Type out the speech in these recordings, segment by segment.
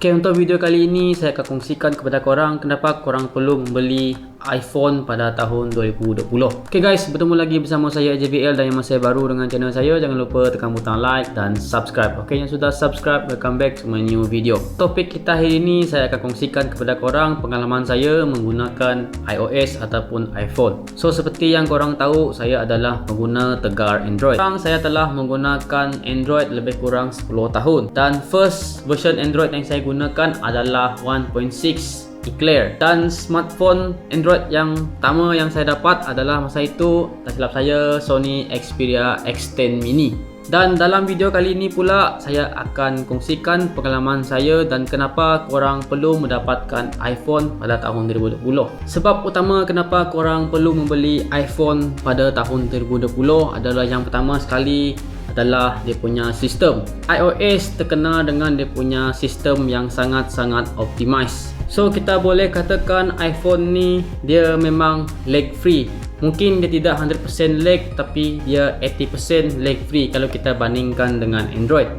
Okay, untuk video kali ini saya akan kongsikan kepada korang kenapa korang perlu membeli iPhone pada tahun 2020. Okay guys, bertemu lagi bersama saya JVL dan yang masih baru dengan channel saya, jangan lupa tekan butang like dan subscribe. Okay, yang sudah subscribe, welcome back to my new video. Topik kita hari ini saya akan kongsikan kepada korang pengalaman saya menggunakan iOS ataupun iPhone. So seperti yang korang tahu, saya adalah pengguna tegar Android. Sekarang saya telah menggunakan Android lebih kurang 10 tahun dan first version Android yang saya gunakan adalah 1.6 Eclair, dan smartphone Android yang pertama yang saya dapat adalah masa itu, tak silap saya, Sony Xperia X10 Mini. Dan dalam video kali ini pula saya akan kongsikan pengalaman saya dan kenapa korang perlu mendapatkan iPhone pada tahun 2020. Sebab utama kenapa korang perlu membeli iPhone pada tahun 2020 adalah yang pertama sekali adalah dia punya sistem. iOS terkenal dengan dia punya sistem yang sangat-sangat optimize. So kita boleh katakan iPhone ni dia memang lag free. Mungkin dia tidak 100% lag, tapi dia 80% lag free kalau kita bandingkan dengan Android.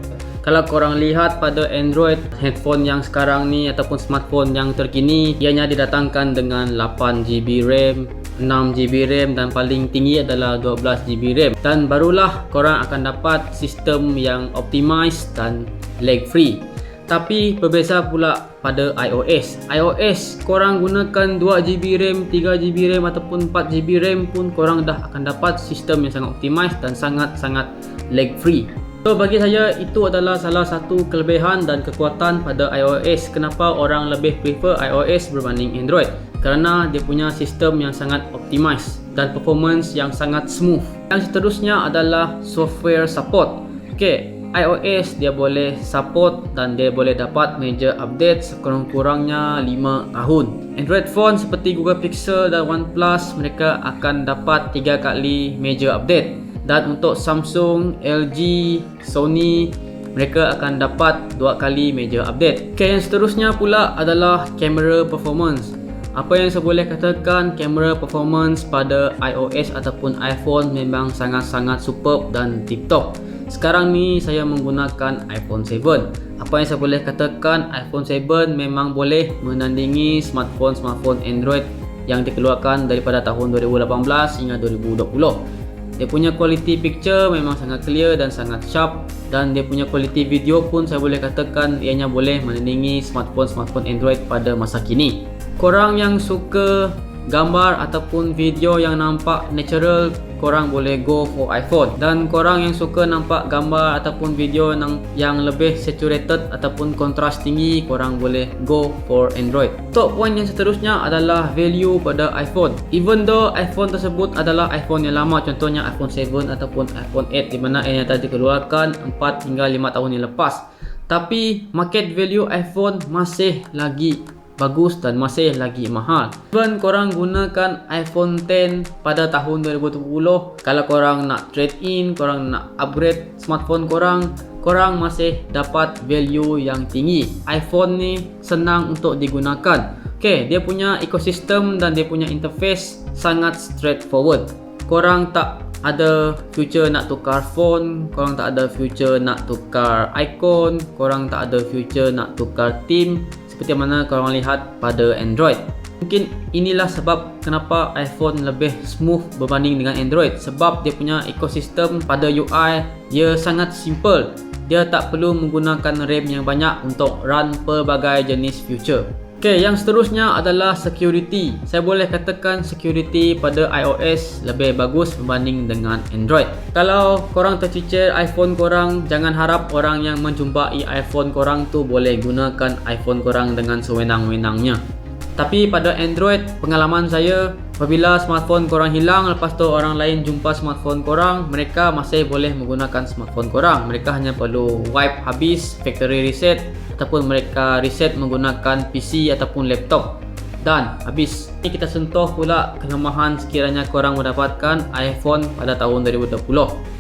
Kalau korang lihat pada Android, handphone yang sekarang ni ataupun smartphone yang terkini, ianya didatangkan dengan 8GB RAM, 6GB RAM dan paling tinggi adalah 12GB RAM. Dan barulah korang akan dapat sistem yang optimize dan lag free. Tapi berbeza pula pada iOS. iOS korang gunakan 2GB RAM, 3GB RAM ataupun 4GB RAM pun korang dah akan dapat sistem yang sangat optimize dan sangat-sangat lag free. So bagi saya itu adalah salah satu kelebihan dan kekuatan pada iOS. Kenapa orang lebih prefer iOS berbanding Android? Kerana dia punya sistem yang sangat optimize dan performance yang sangat smooth. Yang seterusnya adalah software support. Okay, iOS dia boleh support dan dia boleh dapat major update sekurang-kurangnya 5 tahun. Android phone seperti Google Pixel dan OnePlus, mereka akan dapat 3 kali major update. Dan untuk Samsung, LG, Sony, mereka akan dapat 2 kali major update. Okay, yang seterusnya pula adalah camera performance. Apa yang saya boleh katakan, kamera performance pada iOS ataupun iPhone memang sangat-sangat superb dan tip-top. Sekarang ni saya menggunakan iPhone 7. Apa yang saya boleh katakan, iPhone 7 memang boleh menandingi smartphone Android yang dikeluarkan daripada tahun 2018 hingga 2020. Dia punya quality picture memang sangat clear dan sangat sharp, dan dia punya quality video pun saya boleh katakan ianya boleh menandingi smartphone Android pada masa kini. Korang yang suka gambar ataupun video yang nampak natural, korang boleh go for iPhone. Dan korang yang suka nampak gambar ataupun video yang lebih saturated ataupun kontras tinggi, korang boleh go for Android. Top point yang seterusnya adalah value pada iPhone. Even though iPhone tersebut adalah iPhone yang lama, contohnya iPhone 7 ataupun iPhone 8 di mana ianya telah dikeluarkan 4 hingga 5 tahun yang lepas, tapi market value iPhone masih lagi bagus dan masih lagi mahal. Even korang gunakan iPhone 10 pada tahun 2020, kalau korang nak trade in, korang nak upgrade smartphone korang, korang masih dapat value yang tinggi. iPhone ni senang untuk digunakan. Okay, dia punya ekosistem dan dia punya interface sangat straightforward. Korang tak ada future nak tukar phone, korang tak ada future nak tukar icon, korang tak ada future nak tukar theme seperti mana korang lihat pada Android. Mungkin inilah sebab kenapa iPhone lebih smooth berbanding dengan Android, sebab dia punya ekosistem pada UI dia sangat simple. Dia tak perlu menggunakan RAM yang banyak untuk run pelbagai jenis feature. Okay, yang seterusnya adalah security. Saya boleh katakan security pada iOS lebih bagus berbanding dengan Android. Kalau korang tercicir iPhone korang, jangan harap orang yang menjumpai iPhone korang tu boleh gunakan iPhone korang dengan sewenang-wenangnya. Tapi pada Android, pengalaman saya, apabila smartphone korang hilang, lepas tu orang lain jumpa smartphone korang, mereka masih boleh menggunakan smartphone korang. Mereka hanya perlu wipe habis, factory reset, ataupun mereka reset menggunakan PC ataupun laptop, dan habis. Ini kita sentuh pula kelemahan sekiranya korang mendapatkan iPhone pada tahun 2020.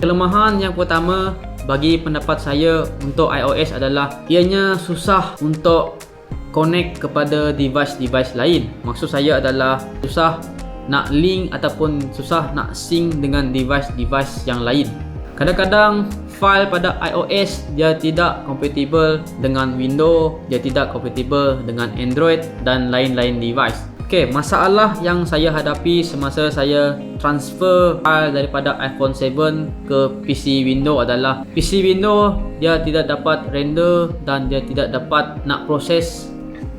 Kelemahan yang pertama bagi pendapat saya untuk iOS adalah ianya susah untuk connect kepada device-device lain. Maksud saya adalah susah nak link ataupun susah nak sync dengan device-device yang lain. Kadang-kadang file pada iOS dia tidak compatible dengan Windows, dia tidak compatible dengan Android dan lain-lain device. Okey, masalah yang saya hadapi semasa saya transfer file daripada iPhone 7 ke PC Windows adalah PC Windows dia tidak dapat render dan dia tidak dapat nak proses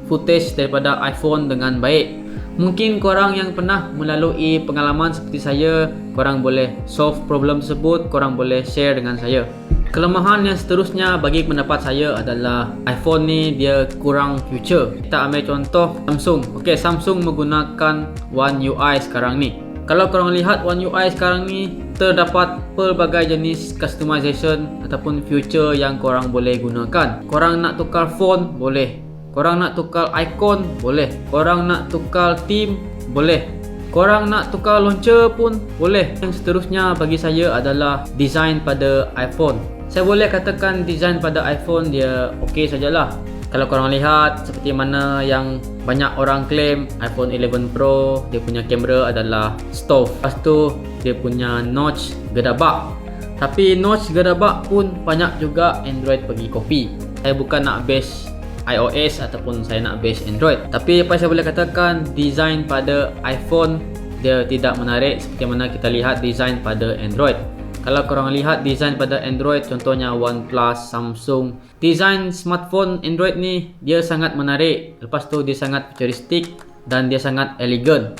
footage daripada iPhone dengan baik. Mungkin korang yang pernah melalui pengalaman seperti saya, korang boleh solve problem tersebut, korang boleh share dengan saya. Kelemahan yang seterusnya bagi pendapat saya adalah iPhone ni dia kurang feature. Kita ambil contoh Samsung. Okey, Samsung menggunakan One UI sekarang ni. Kalau korang lihat One UI sekarang ni, terdapat pelbagai jenis customization ataupun feature yang korang boleh gunakan. Korang nak tukar font, boleh. Korang nak tukar icon, boleh. Korang nak tukar theme, boleh. Korang nak tukar launcher pun boleh. Yang seterusnya bagi saya adalah design pada iPhone. Saya boleh katakan design pada iPhone dia okey sajalah. Kalau korang lihat seperti mana yang banyak orang claim iPhone 11 Pro, dia punya kamera adalah stove. Lepas tu dia punya notch gedabak. Tapi notch gedabak pun banyak juga Android pergi copy. Saya bukan nak base iOS ataupun saya nak base Android. Tapi apa saya boleh katakan, design pada iPhone dia tidak menarik seperti mana kita lihat design pada Android. Kalau korang lihat design pada Android, contohnya OnePlus, Samsung, design smartphone Android ni dia sangat menarik. Lepas tu dia sangat futuristik dan dia sangat elegan.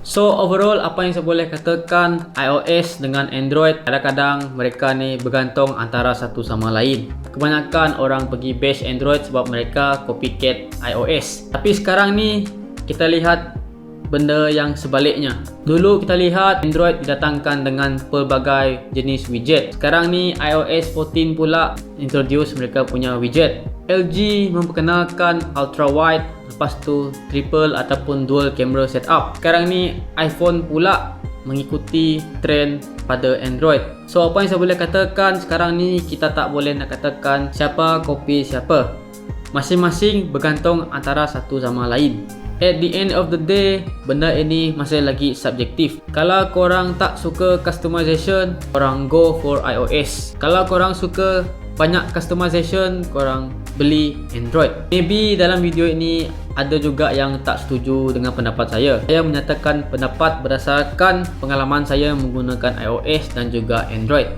So overall apa yang saya boleh katakan, iOS dengan Android kadang-kadang mereka ni bergantung antara satu sama lain. Kebanyakan orang pergi base Android sebab mereka copycat iOS. Tapi sekarang ni kita lihat benda yang sebaliknya. Dulu kita lihat Android didatangkan dengan pelbagai jenis widget. Sekarang ni iOS 14 pula introduce mereka punya widget. LG memperkenalkan ultra wide, lepas tu triple ataupun dual camera setup. Sekarang ni iPhone pula mengikuti trend pada Android. So apa yang saya boleh katakan, sekarang ni kita tak boleh nak katakan siapa copy siapa. Masing-masing bergantung antara satu sama lain. At the end of the day, benda ini masih lagi subjektif. Kalau korang tak suka customization, korang go for iOS. Kalau korang suka banyak customization, korang beli Android. Maybe dalam video ini ada juga yang tak setuju dengan pendapat saya. Saya menyatakan pendapat berdasarkan pengalaman saya menggunakan iOS dan juga Android.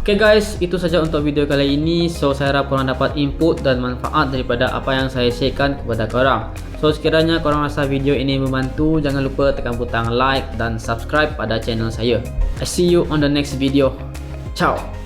Okay guys, itu saja untuk video kali ini. So saya harap korang dapat input dan manfaat daripada apa yang saya sharekan kepada korang. So sekiranya korang rasa video ini membantu, jangan lupa tekan butang like dan subscribe pada channel saya. I see you on the next video. Ciao.